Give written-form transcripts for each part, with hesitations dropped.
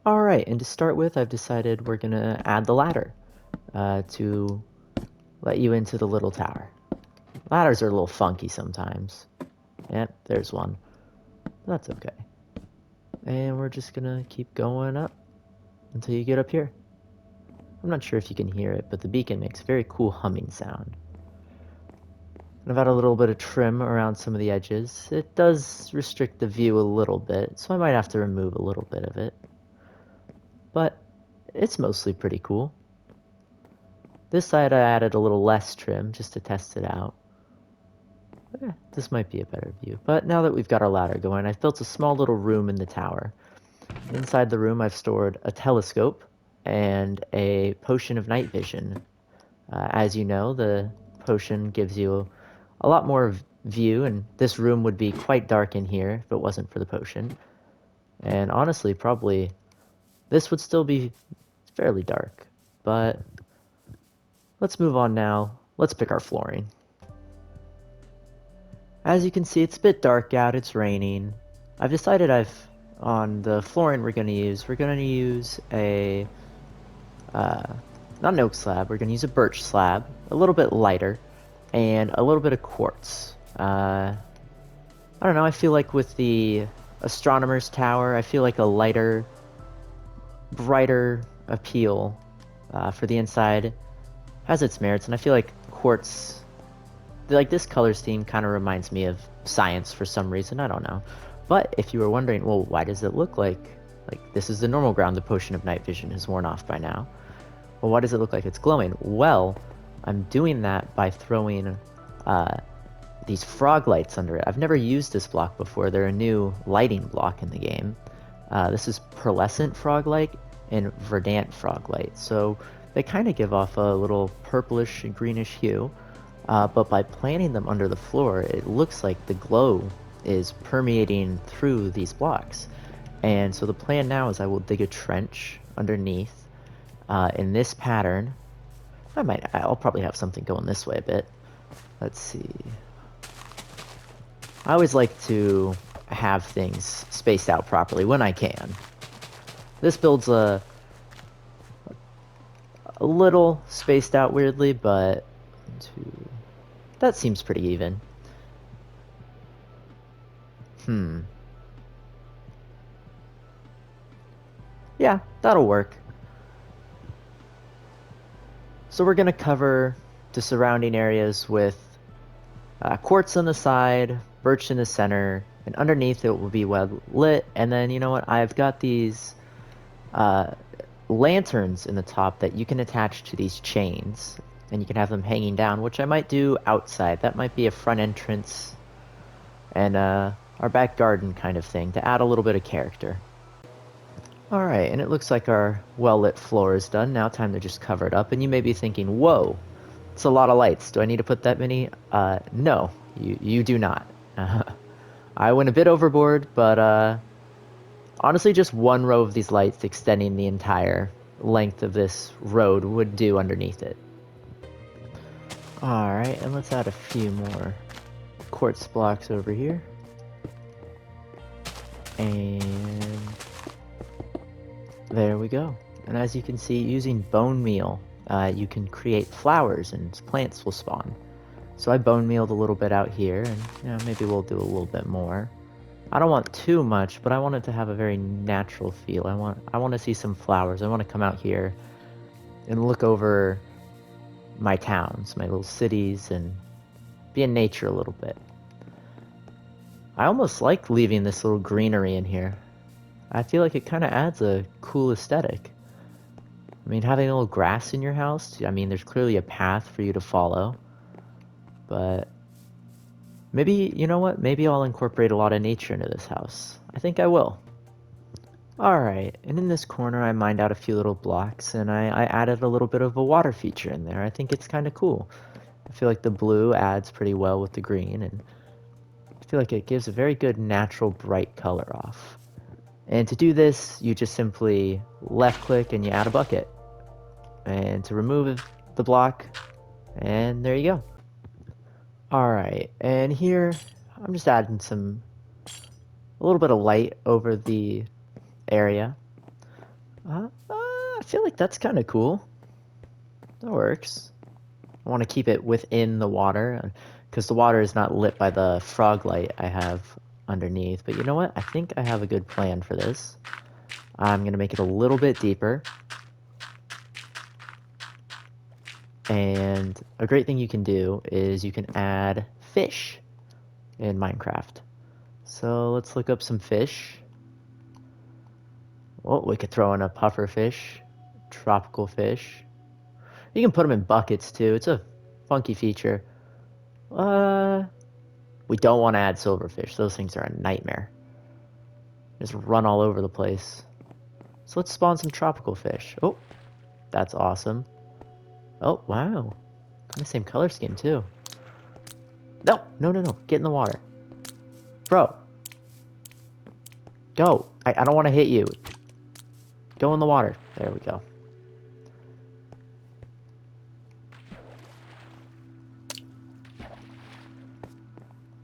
Alright, and to start with, I've decided we're gonna add the ladder to let you into the little tower. Ladders are a little funky sometimes. Yep, there's one. That's okay. And we're just gonna keep going up until you get up here. I'm not sure if you can hear it, but the beacon makes a very cool humming sound. I've had a little bit of trim around some of the edges. It does restrict the view a little bit, so I might have to remove a little bit of it. But it's mostly pretty cool. This side I added a little less trim just to test it out. This might be a better view. But now that we've got our ladder going, I've built a small little room in the tower. Inside the room I've stored a telescope and a potion of night vision. As you know, the potion gives you a lot more view, and this room would be quite dark in here if it wasn't for the potion. And honestly, probably this would still be fairly dark. But let's move on now. Let's pick our flooring. As you can see, it's a bit dark out, it's raining. I've decided on the flooring we're gonna use a, not an oak slab, we're gonna use a birch slab, a little bit lighter, and a little bit of quartz. I don't know, I feel like with the astronomer's tower, I feel like a lighter, brighter appeal for the inside has its merits, and I feel like quartz, like this color scheme kind of reminds me of science for some reason, I don't know. But if you were wondering, well, why does it look like this is the normal ground, the potion of night vision has worn off by now. Well, why does it look like it's glowing? Well, I'm doing that by throwing these frog lights under it. I've never used this block before. They're a new lighting block in the game. This is pearlescent frog light and verdant frog light. So they kind of give off a little purplish and greenish hue. But by planting them under the floor, it looks like the glow is permeating through these blocks. And so the plan now is I will dig a trench underneath in this pattern. I'll probably have something going this way a bit. Let's see. I always like to have things spaced out properly when I can. This build's a little spaced out weirdly, but that seems pretty even. Yeah, that'll work. So we're gonna cover the surrounding areas with quartz on the side, birch in the center, and underneath it will be well lit. And then, you know what, I've got these lanterns in the top that you can attach to these chains, and you can have them hanging down, which I might do outside. That might be a front entrance and our back garden kind of thing to add a little bit of character. Alright, and it looks like our well-lit floor is done. Now time to just cover it up. And you may be thinking, whoa, it's a lot of lights. Do I need to put that many? No, you do not. I went a bit overboard, but honestly just one row of these lights extending the entire length of this road would do underneath it. Alright, and let's add a few more quartz blocks over here. And there we go. And as you can see, using bone meal, you can create flowers and plants will spawn. So I bone mealed a little bit out here, and maybe we'll do a little bit more. I don't want too much, but I want it to have a very natural feel. I want to see some flowers. I want to come out here and look over my towns, my little cities, and be in nature a little bit. I almost like leaving this little greenery in here. I feel like it kind of adds a cool aesthetic. I mean, having a little grass in your house, I mean, there's clearly a path for you to follow. But maybe, you know what? Maybe I'll incorporate a lot of nature into this house. I think I will. Alright, and in this corner I mined out a few little blocks, and I added a little bit of a water feature in there. I think it's kind of cool. I feel like the blue adds pretty well with the green, and I feel like it gives a very good natural bright color off. And to do this, you just simply left click and you add a bucket. And to remove the block, and there you go. Alright, and here I'm just adding a little bit of light over the area. I feel like that's kind of cool. That works. I want to keep it within the water because the water is not lit by the frog light I have underneath. But you know what? I think I have a good plan for this. I'm going to make it a little bit deeper. And a great thing you can do is you can add fish in Minecraft. So let's look up some fish. Well, we could throw in a puffer fish, tropical fish. You can put them in buckets too. It's a funky feature. Uh, we don't want to add silverfish. Those things are a nightmare. Just run all over the place. So let's spawn some tropical fish. Oh, that's awesome. Oh, wow. Kind of same color scheme too. No, no, no, no. Get in the water. Bro. Go. I don't want to hit you. Go in the water. There we go.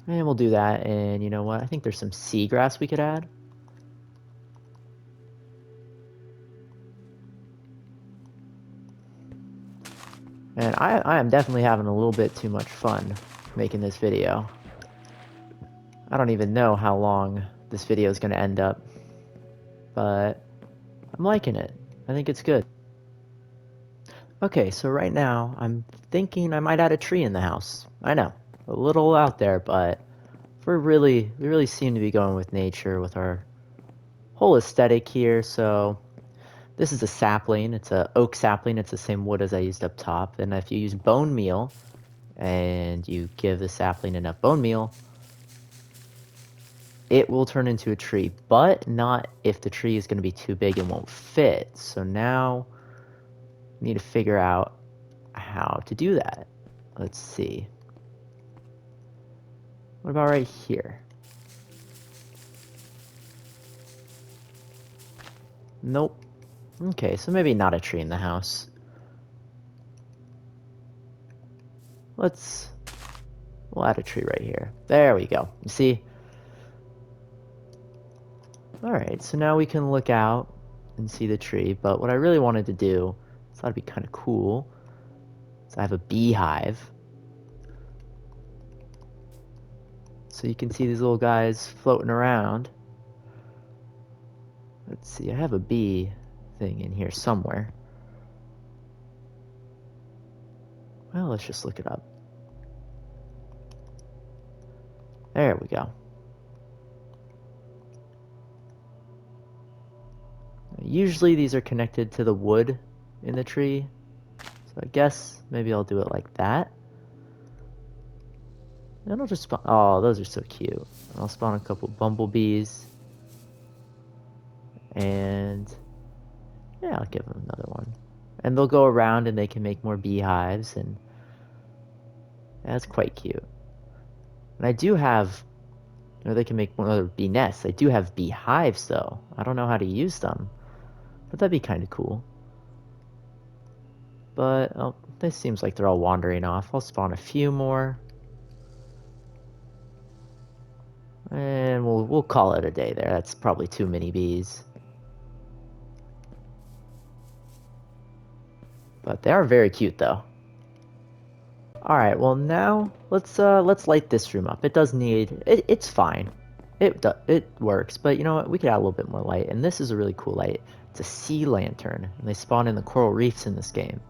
And we'll do that. And you know what? I think there's some seagrass we could add. And I am definitely having a little bit too much fun making this video. I don't even know how long this video is going to end up. But I'm liking it. I think it's good. Okay, so right now I'm thinking I might add a tree in the house. I know, a little out there, but we really seem to be going with nature with our whole aesthetic here. So this is a sapling. It's a oak sapling. It's the same wood as I used up top. And if you use bone meal and you give the sapling enough bone meal, it will turn into a tree, but not if the tree is going to be too big and won't fit. So now we need to figure out how to do that. Let's see. What about right here? Nope. Okay, so maybe not a tree in the house. We'll add a tree right here. There we go. You see? Alright, so now we can look out and see the tree, but what I really wanted to do, I thought it'd be kind of cool, is I have a beehive. So you can see these little guys floating around. Let's see, I have a bee thing in here somewhere. Well, let's just look it up. There we go. Usually these are connected to the wood in the tree. So I guess maybe I'll do it like that. And I'll just spawn. Oh, those are so cute. I'll spawn a couple bumblebees. And yeah, I'll give them another one. And they'll go around and they can make more beehives. And that's quite cute. And I do have, they can make more other bee nests. I do have beehives though. I don't know how to use them. But that'd be kind of cool. But oh, this seems like they're all wandering off. I'll spawn a few more. And we'll call it a day there. That's probably too many bees. But they are very cute though. Alright, well now let's light this room up. It does need it's fine. It works, but you know what? We could add a little bit more light, and this is a really cool light. It's a sea lantern, and they spawn in the coral reefs in this game.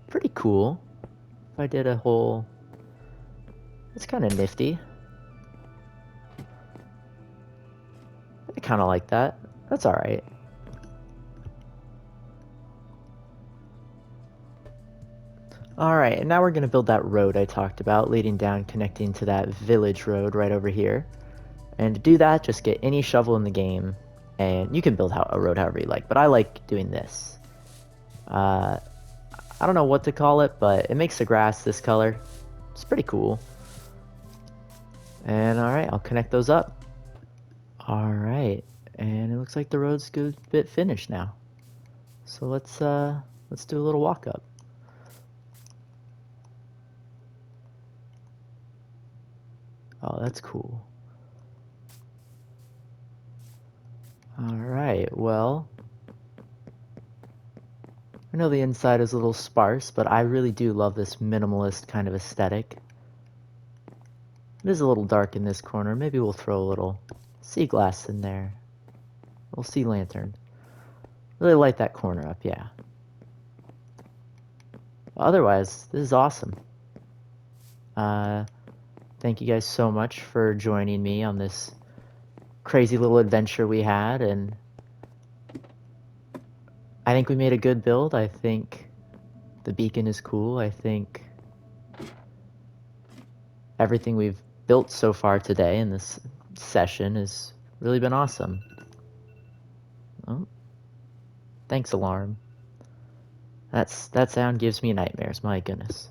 Pretty cool. If I did a whole, it's kind of nifty. I kind of like that. That's alright. Alright, and now we're going to build that road I talked about, leading down, connecting to that village road right over here. And to do that, just get any shovel in the game, and you can build a road however you like, but I like doing this. I don't know what to call it, but it makes the grass this color. It's pretty cool. And alright, I'll connect those up. Alright, and it looks like the road's a good bit finished now. So let's do a little walk up. Oh, that's cool. All Alright, well, I know the inside is a little sparse, but I really do love this minimalist kind of aesthetic. It is a little dark in this corner. Maybe we'll throw a little sea glass in there. A little sea lantern. Really light that corner up, yeah. Otherwise, this is awesome. Thank you guys so much for joining me on this crazy little adventure we had, and I think we made a good build. I think the beacon is cool. I think everything we've built so far today in this session has really been awesome. Oh, thanks, alarm. That sound gives me nightmares, my goodness.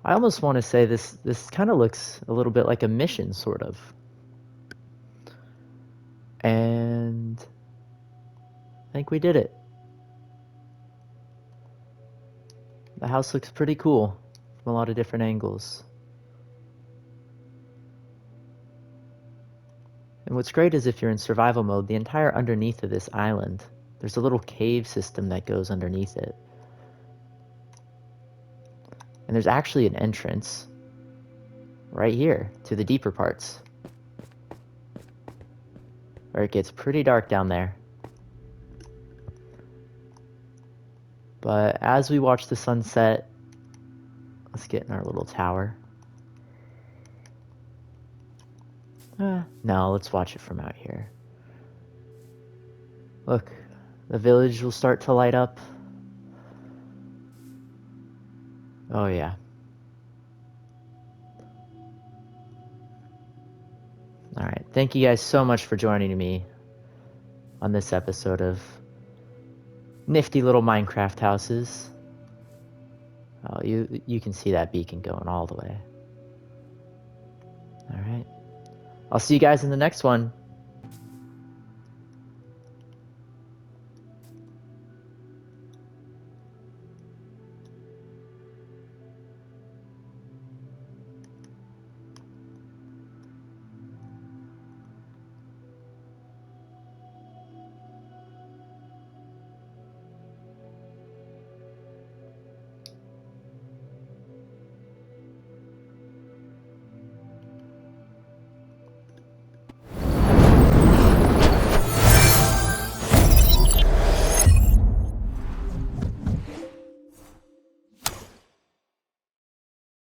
I almost want to say this kind of looks a little bit like a mission, sort of. And I think we did it. The house looks pretty cool from a lot of different angles. And what's great is if you're in survival mode, the entire underneath of this island, there's a little cave system that goes underneath it. And there's actually an entrance right here to the deeper parts, where it gets pretty dark down there. But as we watch the sunset, let's get in our little tower. No, let's watch it from out here. Look, the village will start to light up. Oh yeah. Alright, thank you guys so much for joining me on this episode of nifty little Minecraft houses. Oh, you can see that beacon going all the way. Alright. I'll see you guys in the next one.